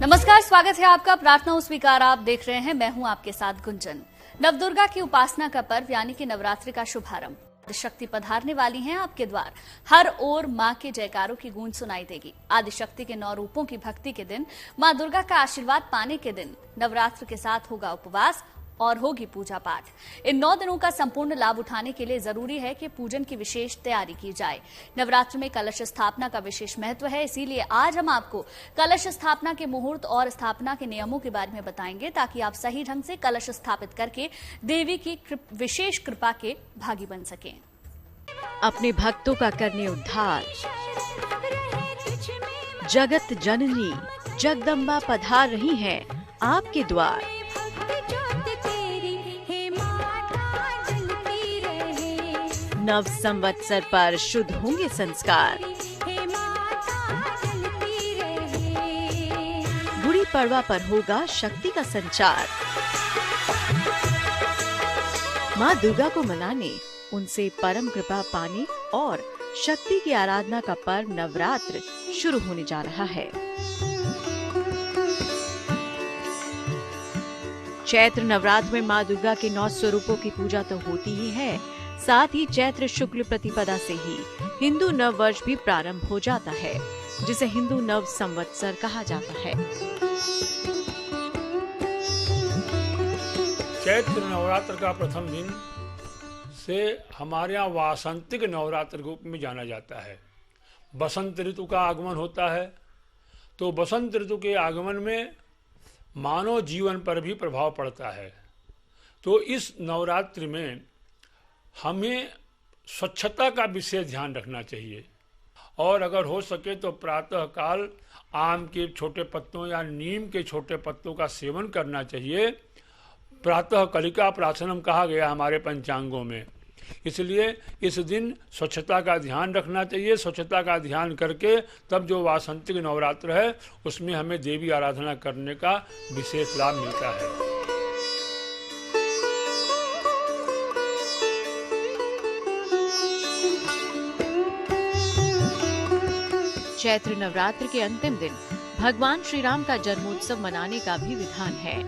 नमस्कार, स्वागत है आपका प्रार्थना स्वीकार। आप देख रहे हैं, मैं हूं आपके साथ गुंजन। नवदुर्गा की उपासना का पर्व यानी कि नवरात्रि का शुभारंभ। शक्ति पधारने वाली हैं आपके द्वार। हर ओर मां के जयकारों की गूंज सुनाई देगी। आदिशक्ति के 9 रूपों की भक्ति के दिन, मां दुर्गा का आशीर्वाद पाने के दिन नवरात्र के साथ होगा उपवास और होगी पूजा पाठ। इन 9 दिनों का संपूर्ण लाभ उठाने के लिए जरूरी है कि पूजन की विशेष तैयारी की जाए। नवरात्र में कलश स्थापना का विशेष महत्व है, इसीलिए आज हम आपको कलश स्थापना के मुहूर्त और स्थापना के नियमों के बारे में बताएंगे, ताकि आप सही ढंग से कलश स्थापित करके देवी की विशेष कृपा के भागी बन सकें। अपने भक्तों का करने उद्धार, जगत जननी जगदम्बा पधार रही हैं आपके द्वार। नव संवत्सर पर शुद्ध होंगे संस्कार। गुड़ी पड़वा पर होगा शक्ति का संचार। माँ दुर्गा को मनाने, उनसे परम कृपा पाने और शक्ति की आराधना का पर्व नवरात्र शुरू होने जा रहा है। चैत्र नवरात्र में माँ दुर्गा के 9 स्वरूपों की पूजा तो होती ही है, साथ ही चैत्र शुक्ल प्रतिपदा से ही हिंदू नव वर्ष भी प्रारंभ हो जाता है, जिसे हिंदू नव संवत्सर कहा जाता है। चैत्र नवरात्र का प्रथम दिन से हमारे यहाँ वासंतिक नवरात्र के रूप में जाना जाता है। बसंत ऋतु का आगमन होता है, तो बसंत ऋतु के आगमन में मानव जीवन पर भी प्रभाव पड़ता है। तो इस नवरात्रि में हमें स्वच्छता का विशेष ध्यान रखना चाहिए और अगर हो सके तो प्रातः काल आम के छोटे पत्तों या नीम के छोटे पत्तों का सेवन करना चाहिए। प्रातः कलिका प्राशनम कहा गया हमारे पंचांगों में, इसलिए इस दिन स्वच्छता का ध्यान रखना चाहिए। स्वच्छता का ध्यान करके तब जो वासंतिक नवरात्र है उसमें हमें देवी आराधना करने का विशेष लाभ मिलता है। चैत्र नवरात्र के अंतिम दिन भगवान श्री राम का जन्मोत्सव मनाने का भी विधान है।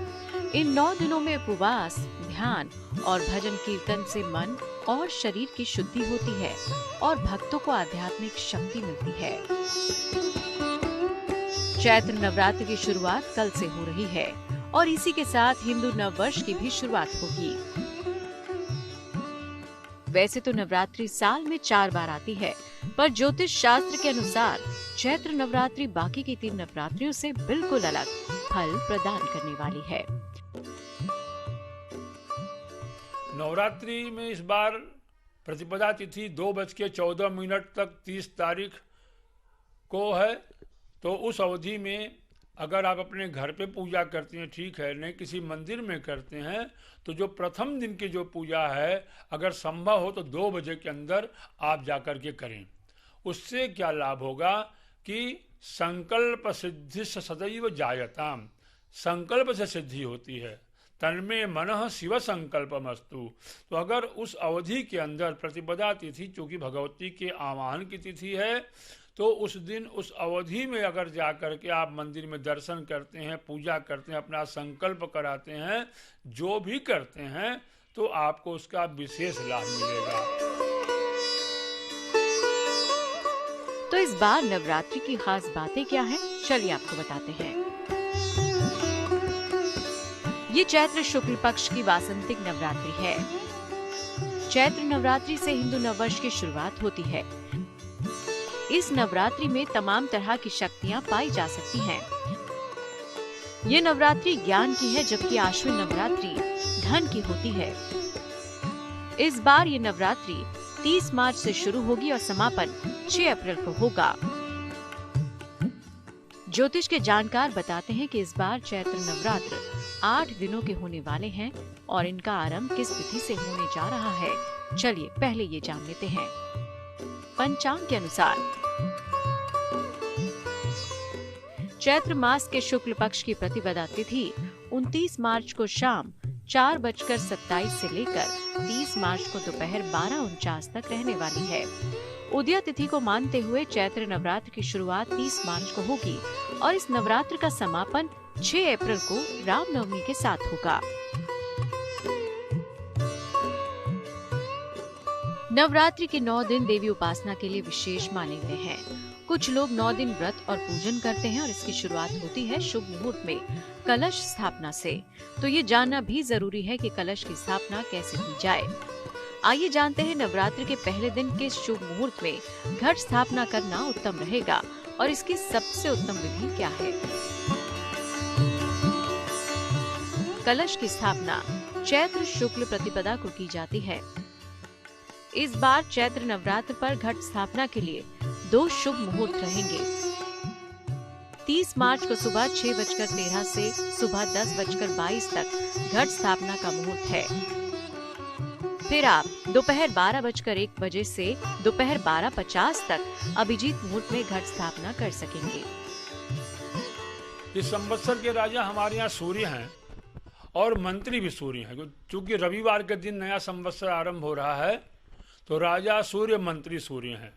इन 9 दिनों में उपवास, ध्यान और भजन कीर्तन से मन और शरीर की शुद्धि होती है और भक्तों को आध्यात्मिक शक्ति मिलती है। चैत्र नवरात्र की शुरुआत कल से हो रही है और इसी के साथ हिंदू नव वर्ष की भी शुरुआत होगी। वैसे तो नवरात्रि साल में 4 बार आती है, पर ज्योतिष शास्त्र के अनुसार चैत्र नवरात्रि बाकी की 3 नवरात्रियों से बिल्कुल अलग फल प्रदान करने वाली है। नवरात्रि में इस बार प्रतिपदा तिथि 2:14 तक 30 तारीख को है, तो उस अवधि में अगर आप अपने घर पे पूजा करते हैं ठीक है, नहीं किसी मंदिर में करते हैं तो जो प्रथम दिन की जो पूजा है अगर संभव हो तो 2 बजे के अंदर आप जाकर के करें। उससे क्या लाभ होगा कि संकल्प सिद्धि सदैव जायताम, संकल्प से सिद्धि होती है। तन्मे मनः शिव संकल्पमस्तु। तो अगर उस अवधि के अंदर प्रतिपदा तिथि चूँकि भगवती के आवाहन की तिथि है, तो उस दिन उस अवधि में अगर जाकर के आप मंदिर में दर्शन करते हैं, पूजा करते हैं, अपना संकल्प कराते हैं, जो भी करते हैं, तो आपको उसका विशेष लाभ मिलेगा। तो इस बार नवरात्रि की खास बातें क्या हैं? चलिए आपको बताते हैं। ये चैत्र शुक्ल पक्ष की वासंतिक नवरात्रि है। चैत्र नवरात्रि से हिंदू नववर्ष की शुरुआत होती है। इस नवरात्रि में तमाम तरह की शक्तियाँ पाई जा सकती हैं। ये नवरात्रि ज्ञान की है, जबकि आश्विन नवरात्रि धन की होती है। इस बार ये नवरात्रि 30 मार्च से शुरू होगी और समापन 6 अप्रैल को होगा। ज्योतिष के जानकार बताते हैं कि इस बार चैत्र नवरात्र 8 दिनों के होने वाले हैं और इनका आरंभ किस तिथि से होने जा रहा है, चलिए पहले ये जान लेते हैं। पंचांग के अनुसार चैत्र मास के शुक्ल पक्ष की प्रतिपदा तिथि 29 मार्च को शाम 4:27 से लेकर 30 मार्च को दोपहर 12:49 तक रहने वाली है उदया तिथि को मानते हुए चैत्र नवरात्र की शुरुआत 30 मार्च को होगी और इस नवरात्र का समापन 6 अप्रैल को रामनवमी के साथ होगा। नवरात्रि के 9 दिन देवी उपासना के लिए विशेष माने गए हैं। कुछ लोग 9 दिन व्रत और पूजन करते हैं और इसकी शुरुआत होती है शुभ मुहूर्त में कलश स्थापना से। तो ये जानना भी जरूरी है कि कलश की स्थापना कैसे की जाए। आइए जानते हैं नवरात्रि के पहले दिन के शुभ मुहूर्त में घट स्थापना करना उत्तम रहेगा और इसकी सबसे उत्तम विधि क्या है। कलश की स्थापना चैत्र शुक्ल प्रतिपदा को की जाती है। इस बार चैत्र नवरात्र पर घट स्थापना के लिए 2 शुभ मुहूर्त रहेंगे। 30 मार्च को सुबह 6:13 से सुबह 10:22 तक घट स्थापना का मुहूर्त है। फिर आप दोपहर 12:01 से दोपहर 12:50 तक अभिजीत मुहूर्त में घट स्थापना कर सकेंगे। इस संवत्सर के राजा हमारे यहाँ सूर्य हैं और मंत्री भी सूर्य हैं। क्योंकि रविवार के दिन नया संवत्सर आरंभ हो रहा है तो राजा सूर्य मंत्री सूर्य हैं।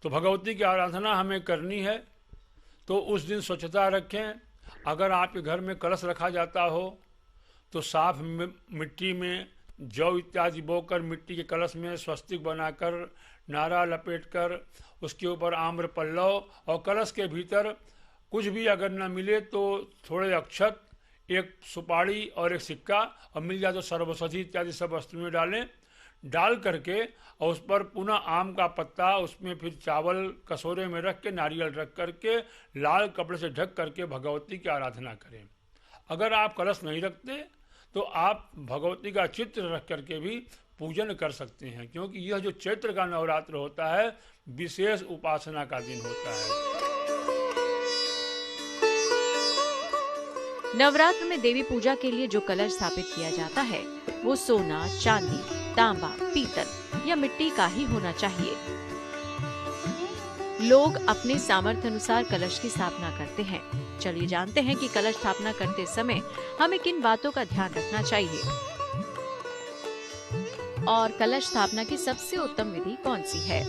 तो भगवती की आराधना हमें करनी है तो उस दिन स्वच्छता रखें। अगर आपके घर में कलश रखा जाता हो तो साफ मिट्टी में जौ इत्यादि बोकर मिट्टी के कलश में स्वस्तिक बनाकर नारा लपेटकर उसके ऊपर आम्र पल्लव और कलश के भीतर कुछ भी अगर न मिले तो थोड़े अक्षत, एक सुपारी और एक सिक्का, और मिल जाए तो सर्वसधी इत्यादि सब वस्तुएं डाल करके और उस पर पुनः आम का पत्ता, उसमें फिर चावल कटोरे में रख के नारियल रख करके लाल कपड़े से ढक करके भगवती की आराधना करें। अगर आप कलश नहीं रखते तो आप भगवती का चित्र रख करके भी पूजन कर सकते हैं, क्योंकि यह जो चैत्र का नवरात्र होता है विशेष उपासना का दिन होता है। नवरात्र में देवी पूजा के लिए जो कलश स्थापित किया जाता है वो सोना, चांदी, तांबा, पीतल या मिट्टी का ही होना चाहिए। लोग अपने सामर्थ्य अनुसार कलश की स्थापना करते हैं। चलिए जानते हैं कि कलश स्थापना करते समय हमें किन बातों का ध्यान रखना चाहिए और कलश स्थापना की सबसे उत्तम विधि कौन सी है।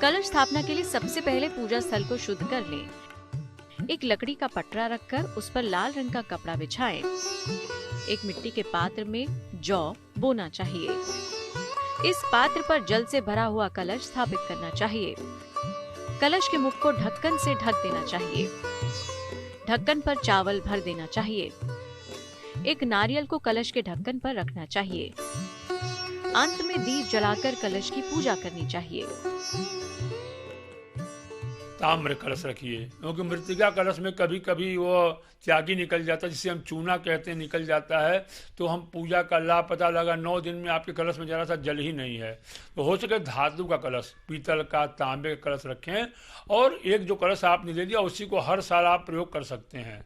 कलश स्थापना के लिए सबसे पहले पूजा स्थल को शुद्ध कर लें। एक लकड़ी का पटरा रखकर उस पर लाल रंग का कपड़ा बिछाएं। एक मिट्टी के पात्र में जौ बोना चाहिए। इस पात्र पर जल से भरा हुआ कलश स्थापित करना चाहिए। कलश के मुख को ढक्कन से ढक देना चाहिए। ढक्कन पर चावल भर देना चाहिए। एक नारियल को कलश के ढक्कन पर रखना चाहिए। अंत में दीप जलाकर कलश की पूजा करनी चाहिए। ताम्र कलश रखिए, क्योंकि मृतिका कलश में कभी कभी वो त्यागी निकल जाता है, जिसे हम चूना कहते हैं, निकल जाता है तो हम पूजा का लाभ पता लगा 9 दिन में आपके कलश में जरा सा जल ही नहीं है। तो हो सके धातु का कलश, पीतल का, तांबे का कलश रखें और एक जो कलश आपने ले लिया उसी को हर साल आप प्रयोग कर सकते हैं।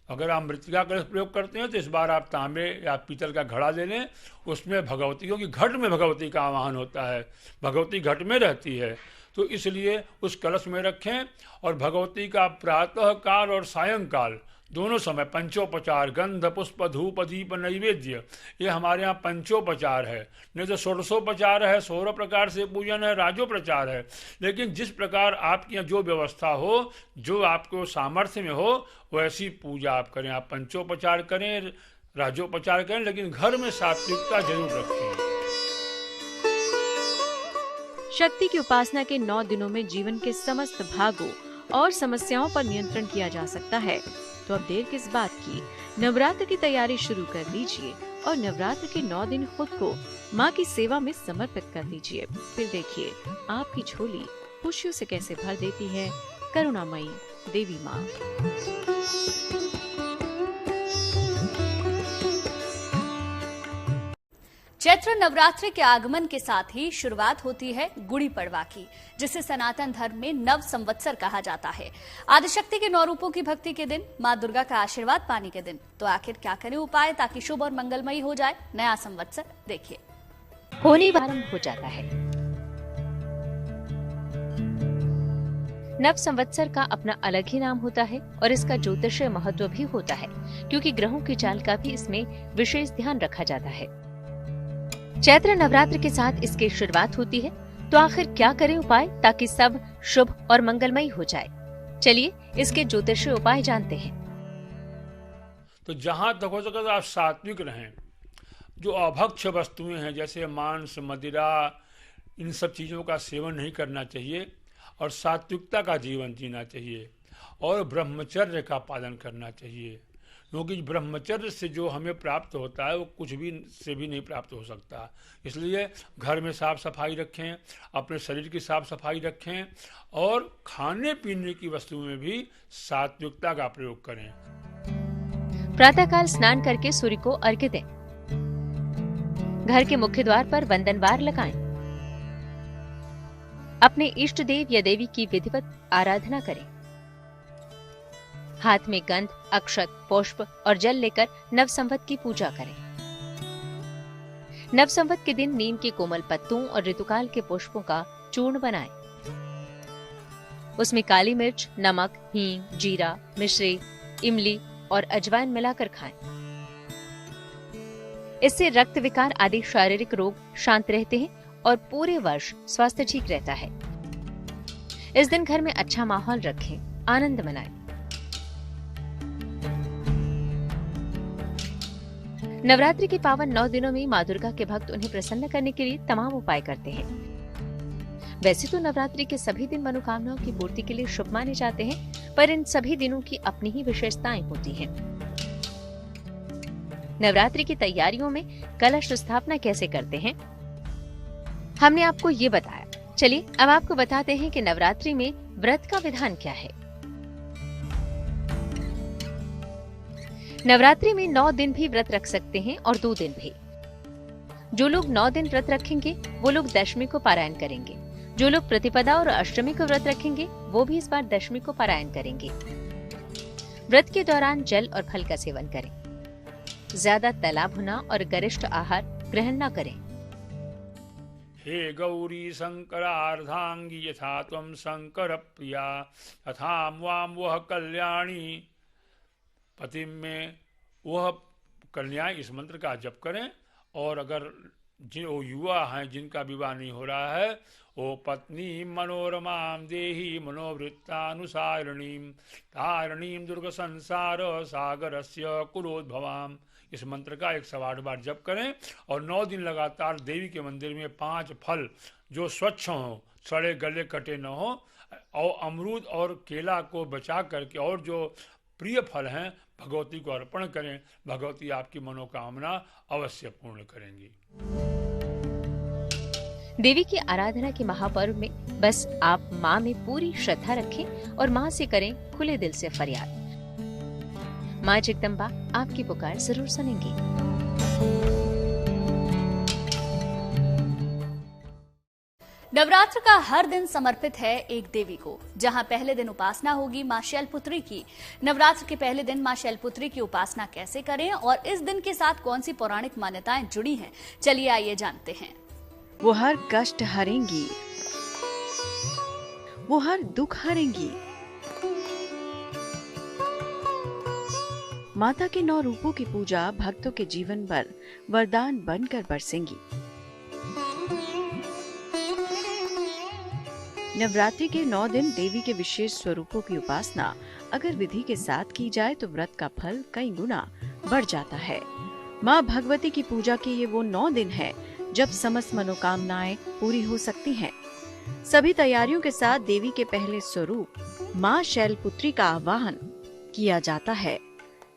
अगर आप मृतिका कलश प्रयोग करते हैं तो इस बार आप तांबे या पीतल का घड़ा ले लें, उसमें भगवती, क्योंकि घट में भगवती का आवाहन होता है, भगवती घट में रहती है, तो इसलिए उस कलश में रखें। और भगवती का प्रातः काल और सायंकाल दोनों समय पंचोपचार, गंध पुष्प धूप दीप नैवेद्य, ये हमारे यहाँ पंचोपचार है। नहीं तो षोडशोपचार है, 16 प्रकार से पूजन है, राजोपचार है। लेकिन जिस प्रकार आपके यहाँ जो व्यवस्था हो, जो आपको सामर्थ्य में हो, वैसी पूजा आप करें। आप पंचोपचार करें, राजोपचार करें, लेकिन घर में सात्विकता जरूर रखें। शक्ति की उपासना के 9 दिनों में जीवन के समस्त भागों और समस्याओं पर नियंत्रण किया जा सकता है। तो अब देर किस बात की, नवरात्र की तैयारी शुरू कर दीजिए और नवरात्र के 9 दिन खुद को माँ की सेवा में समर्पित कर दीजिए। फिर देखिए आपकी झोली खुशियों से कैसे भर देती है करुणामयी देवी माँ। चैत्र नवरात्रि के आगमन के साथ ही शुरुआत होती है गुड़ी पड़वा की, जिसे सनातन धर्म में नव संवत्सर कहा जाता है। आदिशक्ति के 9 रूपों की भक्ति के दिन, मां दुर्गा का आशीर्वाद पाने के दिन। तो आखिर क्या करें उपाय ताकि शुभ और मंगलमयी हो जाए नया संवत्सर, देखिए। होने आरंभ हो जाता है। नव संवत्सर का अपना अलग ही नाम होता है और इसका ज्योतिषीय महत्व भी होता है, क्योंकि ग्रहों की चाल का भी इसमें विशेष ध्यान रखा जाता है। चैत्र नवरात्र के साथ इसकी शुरुआत होती है, तो आखिर क्या करें उपाय ताकि सब शुभ और मंगलमयी हो जाए? चलिए इसके ज्योतिषीय उपाय जानते हैं। तो जहां तक हो सके तो आप सात्विक रहें। जो अभक्ष्य वस्तुएं हैं जैसे मांस, मदिरा, इन सब चीज़ों का सेवन नहीं करना चाहिए और सात्विकता का जीवन जीना चाहिए और ब्रह्मचर्य का पालन करना चाहिए, क्योंकि ब्रह्मचर्य से जो हमें प्राप्त होता है वो कुछ भी से भी नहीं प्राप्त हो सकता। इसलिए घर में साफ सफाई रखें, अपने शरीर की साफ सफाई रखें और खाने पीने की वस्तुओं में भी सात्विकता का प्रयोग करें। प्रातःकाल स्नान करके सूर्य को अर्घ्य दें। घर के मुख्य द्वार पर वंदनवार लगाएं। अपने इष्ट देव या देवी की विधिवत आराधना करें। हाथ में गंध, अक्षत, पुष्प और जल लेकर नवसंवत की पूजा करें। नवसंवत के दिन नीम के कोमल पत्तों और ऋतुकाल के पुष्पों का चूर्ण बनाएं। उसमें काली मिर्च, नमक, हींग, जीरा, मिश्री, इमली और अजवाइन मिलाकर खाएं। इससे रक्त विकार आदि शारीरिक रोग शांत रहते हैं और पूरे वर्ष स्वास्थ्य ठीक रहता है। इस दिन घर में अच्छा माहौल रखें, आनंद मनाएं। नवरात्रि के पावन 9 दिनों में मां दुर्गा के भक्त उन्हें प्रसन्न करने के लिए तमाम उपाय करते हैं। वैसे तो नवरात्रि के सभी दिन मनोकामनाओं की पूर्ति के लिए शुभ माने जाते हैं, पर इन सभी दिनों की अपनी ही विशेषताएं होती हैं। नवरात्रि की तैयारियों में कलश स्थापना कैसे करते हैं, हमने आपको ये बताया। चलिए अब आपको बताते हैं कि नवरात्रि में व्रत का विधान क्या है। नवरात्रि में 9 दिन भी व्रत रख सकते हैं और 2 दिन भी। जो लोग 9 दिन व्रत रखेंगे वो लोग दशमी को पारायण करेंगे। जो लोग प्रतिपदा और अष्टमी को व्रत रखेंगे वो भी इस बार दशमी को पारायण करेंगे। व्रत के दौरान जल और फल का सेवन करें। ज्यादा तला भुना और गरिष्ठ आहार ग्रहण न करें। हे गौरी शंकरार्धांगी यथा त्वं शंकर प्रिया तथा वाम वह कल्याणी पति में वह कल्याण। इस मंत्र का जप करें। और अगर जो युवा हैं जिनका विवाह नहीं हो रहा है, ओ पत्नी मनोरमां देहि मनोवृत्तानुसारिणीं तारिणीं दुर्ग संसार सागरस्य कुलोद्भवाम्। इस मंत्र का 108 बार जप करें और 9 दिन लगातार देवी के मंदिर में 5 फल जो स्वच्छ हों, सड़े गले कटे न हो, और अमरूद और केला को बचा करके और जो प्रिय फल हैं भगवती को अर्पण करें। भगवती आपकी मनोकामना अवश्य पूर्ण करेंगी। देवी की आराधना के महापर्व में बस आप माँ में पूरी श्रद्धा रखें और माँ से करें खुले दिल से फरियाद। माँ जगदम्बा आपकी पुकार जरूर सुनेंगी। नवरात्र का हर दिन समर्पित है एक देवी को। जहां पहले दिन उपासना होगी मां शैलपुत्री की। नवरात्र के पहले दिन मां शैलपुत्री की उपासना कैसे करें और इस दिन के साथ कौन सी पौराणिक मान्यताएं जुड़ी हैं, चलिए आइए जानते हैं। वो हर कष्ट हरेंगी, वो हर दुख हरेंगी। माता के 9 रूपों की पूजा भक्तों के जीवन पर वरदान बनकर बरसेंगी। नवरात्रि के 9 दिन देवी के विशेष स्वरूपों की उपासना अगर विधि के साथ की जाए तो व्रत का फल कई गुना बढ़ जाता है। माँ भगवती की पूजा के ये वो 9 दिन है जब समस्त मनोकामनाएं पूरी हो सकती हैं। सभी तैयारियों के साथ देवी के पहले स्वरूप माँ शैलपुत्री का आवाहन किया जाता है।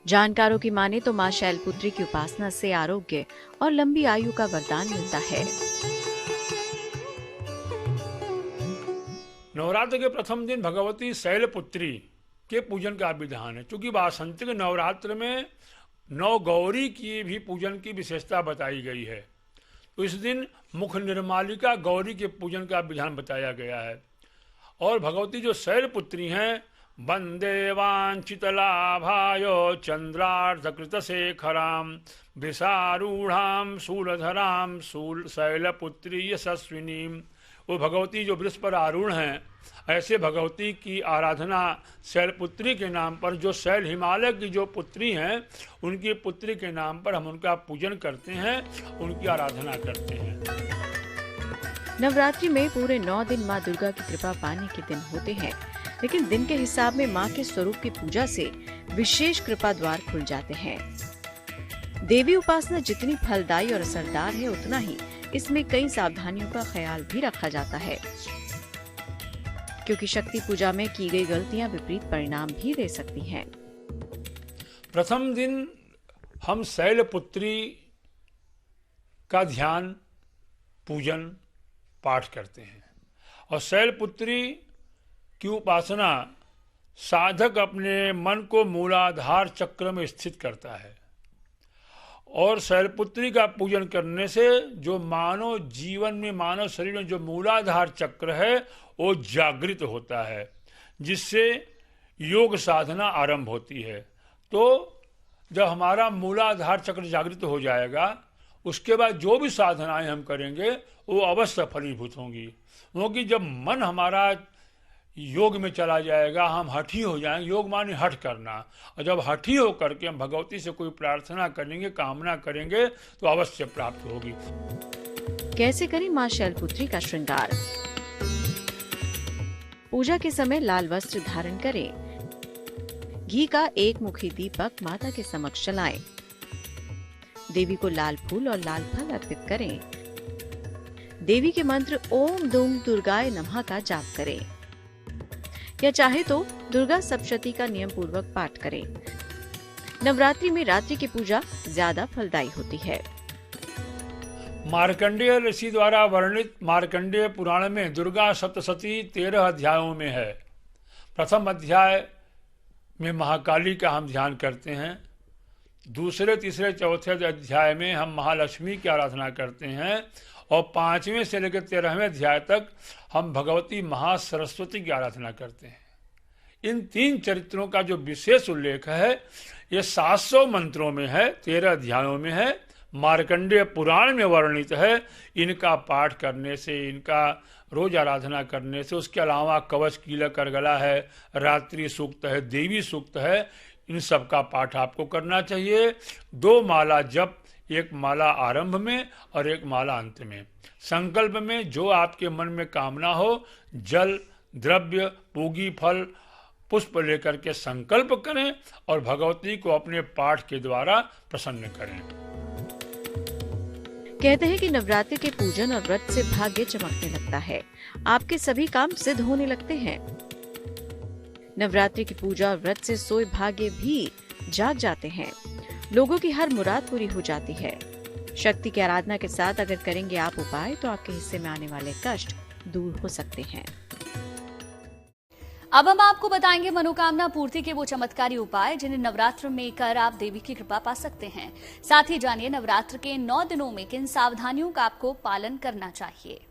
जानकारों की माने तो माँ शैलपुत्री की उपासना से आरोग्य और लंबी आयु का वरदान मिलता है। नवरात्र के प्रथम दिन भगवती शैलपुत्री के पूजन का विधान है। चूंकि वासंतिक नवरात्र में 9 गौरी की भी पूजन की विशेषता बताई गई है, तो इस दिन मुख निर्मालिका गौरी के पूजन का विधान बताया गया है। और भगवती जो शैलपुत्री हैं, वंदे वांछितलाभाय चंद्रार्धकृत शेखराम वृषारूढ़ाम शूलधराम शैलपुत्री यशस्विनीम वो भगवती जो वृक्ष पर आरूढ़ हैं, ऐसे भगवती की आराधना शैलपुत्री के नाम पर, जो शैल हिमालय की जो पुत्री हैं, उनकी पुत्री के नाम पर हम उनका पूजन करते हैं, उनकी आराधना करते हैं। नवरात्रि में पूरे 9 दिन माँ दुर्गा की कृपा पाने के दिन होते हैं, लेकिन दिन के हिसाब में माँ के स्वरूप की पूजा से विशेष कृपा द्वार खुल जाते हैं। देवी उपासना जितनी फलदायी और असरदार है, उतना ही इसमें कई सावधानियों का ख्याल भी रखा जाता है, क्योंकि शक्ति पूजा में की गई गलतियां विपरीत परिणाम भी दे सकती हैं। प्रथम दिन हम शैलपुत्री का ध्यान, पूजन, पाठ करते हैं और शैलपुत्री की उपासना साधक अपने मन को मूलाधार चक्र में स्थित करता है और शैलपुत्री का पूजन करने से जो मानव जीवन में, मानव शरीर में जो मूलाधार चक्र है वो जागृत होता है, जिससे योग साधना आरंभ होती है। तो जब हमारा मूलाधार चक्र जागृत हो जाएगा, उसके बाद जो भी साधनाएं हम करेंगे वो अवश्य फलीभूत होंगी, क्योंकि जब मन हमारा योग में चला जाएगा, हम हठी हो जाएंगे। योग माने हठ करना, और जब हठी हो करके हम भगवती से कोई प्रार्थना करेंगे, कामना करेंगे तो अवश्य प्राप्त होगी। कैसे करें माँ शैलपुत्री का श्रृंगार? पूजा के समय लाल वस्त्र धारण करें, घी का एक मुखी दीपक माता के समक्ष जलाएं, देवी को लाल फूल और लाल फल अर्पित करें, देवी के मंत्र ओम दुम दुर्गाय नमः का जाप करें, या चाहे तो दुर्गा सप्तशती का नियम पूर्वक पाठ करें। नवरात्रि में रात्रि की पूजा ज्यादा फलदायी होती है। मार्कंडेय ऋषि द्वारा वर्णित मार्कंडेय पुराण में दुर्गा सप्तशती 13 अध्यायों में है। प्रथम अध्याय में महाकाली का हम ध्यान करते हैं, दूसरे, तीसरे, चौथे अध्याय में हम महालक्ष्मी की आराधना करते हैं और 5वें से लेकर 13वें अध्याय तक हम भगवती महासरस्वती की आराधना करते हैं। इन 3 चरित्रों का जो विशेष उल्लेख है ये 700 मंत्रों में है, 13 अध्यायों में है, मार्कंडेय पुराण में वर्णित है। इनका पाठ करने से, इनका रोज आराधना करने से, उसके अलावा कवच कीलक करगला है, रात्रि सूक्त है, देवी सूक्त है, इन सब का पाठ आपको करना चाहिए। 2 माला जप, एक माला आरंभ में और एक माला अंत में। संकल्प में जो आपके मन में कामना हो, जल, द्रव्य, पूगी, फल, पुष्प लेकर के संकल्प करें और भगवती को अपने पाठ के द्वारा प्रसन्न करें। कहते हैं कि नवरात्रि के पूजन और व्रत से भाग्य चमकने लगता है, आपके सभी काम सिद्ध होने लगते हैं। नवरात्रि की पूजा और व्रत से सोए भाग्य भी जाग जाते हैं, लोगों की हर मुराद पूरी हो जाती है। शक्ति की आराधना के साथ अगर करेंगे आप उपाय, तो आपके हिस्से में आने वाले कष्ट दूर हो सकते हैं। अब हम आपको बताएंगे मनोकामना पूर्ति के वो चमत्कारी उपाय जिन्हें नवरात्र में कर आप देवी की कृपा पा सकते हैं। साथ ही जानिए नवरात्र के 9 दिनों में किन सावधानियों का आपको पालन करना चाहिए।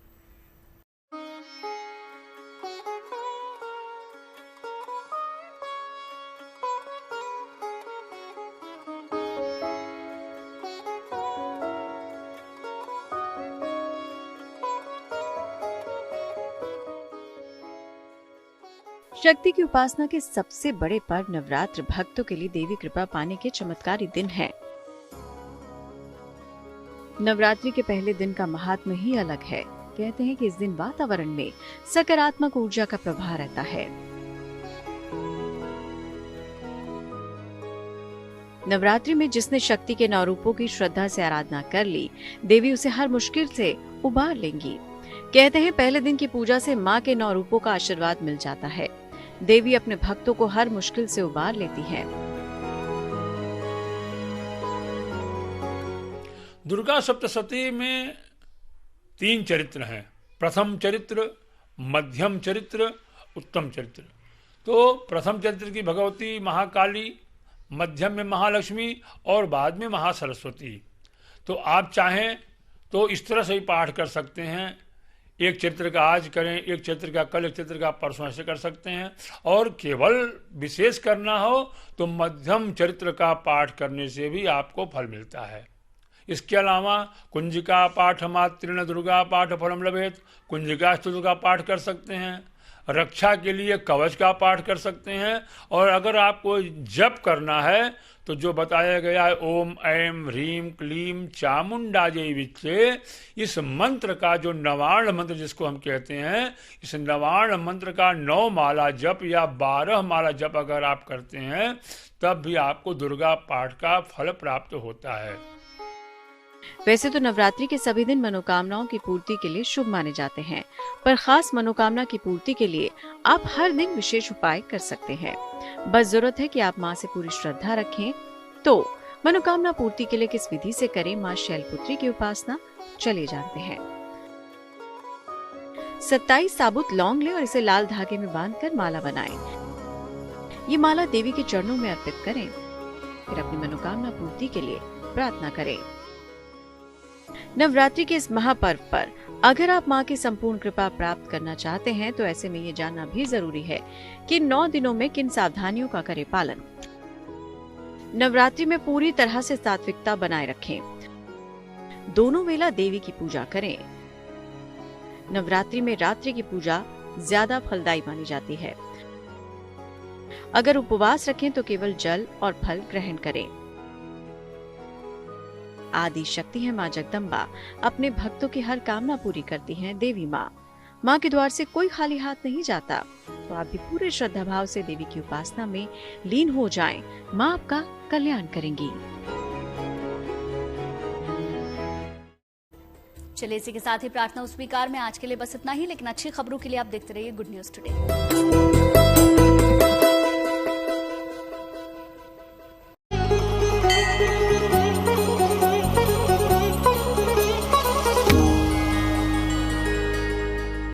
शक्ति की उपासना के सबसे बड़े पर्व नवरात्र भक्तों के लिए देवी कृपा पाने के चमत्कारी दिन है। नवरात्रि के पहले दिन का महात्म्य ही अलग है। कहते हैं कि इस दिन वातावरण में सकारात्मक ऊर्जा का प्रवाह रहता है। नवरात्रि में जिसने शक्ति के 9 रूपों की श्रद्धा से आराधना कर ली, देवी उसे हर मुश्किल से उबार लेंगी। कहते हैं पहले दिन की पूजा से माँ के 9 रूपों का आशीर्वाद मिल जाता है। देवी अपने भक्तों को हर मुश्किल से उबार लेती है। दुर्गा सप्तशती में 3 चरित्र हैं, प्रथम चरित्र, मध्यम चरित्र, उत्तम चरित्र। तो प्रथम चरित्र की भगवती महाकाली, मध्यम में महालक्ष्मी और बाद में महासरस्वती। तो आप चाहें तो इस तरह से ही पाठ कर सकते हैं। एक चरित्र का आज करें, एक चरित्र का कल, एक चरित्र का परसों, ऐसे कर सकते हैं। और केवल विशेष करना हो तो मध्यम चरित्र का पाठ करने से भी आपको फल मिलता है। इसके अलावा कुंजिका पाठ मात्रेण दुर्गा पाठ फलम लभेत, कुंजिका स्तुति का पाठ कर सकते हैं। रक्षा के लिए कवच का पाठ कर सकते हैं। और अगर आपको जप करना है तो जो बताया गया है ओम ऐं ह्रीं क्लीं चामुंडाजय विच्चे, इस मंत्र का जो नवार्ण मंत्र जिसको हम कहते हैं, इस नवार्ण मंत्र का 9 माला जप या 12 माला जप अगर आप करते हैं तब भी आपको दुर्गा पाठ का फल प्राप्त होता है। वैसे तो नवरात्रि के सभी दिन मनोकामनाओं की पूर्ति के लिए शुभ माने जाते हैं, पर खास मनोकामना की पूर्ति के लिए आप हर दिन विशेष उपाय कर सकते हैं। बस जरूरत है कि आप माँ से पूरी श्रद्धा रखें। तो मनोकामना पूर्ति के लिए किस विधि से करें माँ शैलपुत्री की उपासना, चले जानते हैं। 27 साबुत लौंग लें और इसे लाल धागे में बांधकर माला बनाएं। ये माला देवी के चरणों में अर्पित करें, फिर अपनी मनोकामना पूर्ति के लिए प्रार्थना करें। नवरात्रि के इस महापर्व पर अगर आप माँ की संपूर्ण कृपा प्राप्त करना चाहते हैं तो ऐसे में ये जानना भी जरूरी है कि 9 दिनों में किन सावधानियों का करें पालन। नवरात्रि में पूरी तरह से सात्विकता बनाए रखें। दोनों वेला देवी की पूजा करें। नवरात्रि में रात्रि की पूजा ज्यादा फलदायी मानी जाती है। अगर उपवास रखें तो केवल जल और फल ग्रहण करें। आदि शक्ति है माँ जगदम्बा, अपने भक्तों की हर कामना पूरी करती हैं देवी माँ। माँ के द्वार से कोई खाली हाथ नहीं जाता, तो आप भी पूरे श्रद्धा भाव से देवी की उपासना में लीन हो जाएं। माँ आपका कल्याण करेंगी। चलिए इसी के साथ ही प्रार्थना स्वीकार में आज के लिए बस इतना ही, लेकिन अच्छी खबरों के लिए आप देखते रहिए गुड न्यूज टुडे।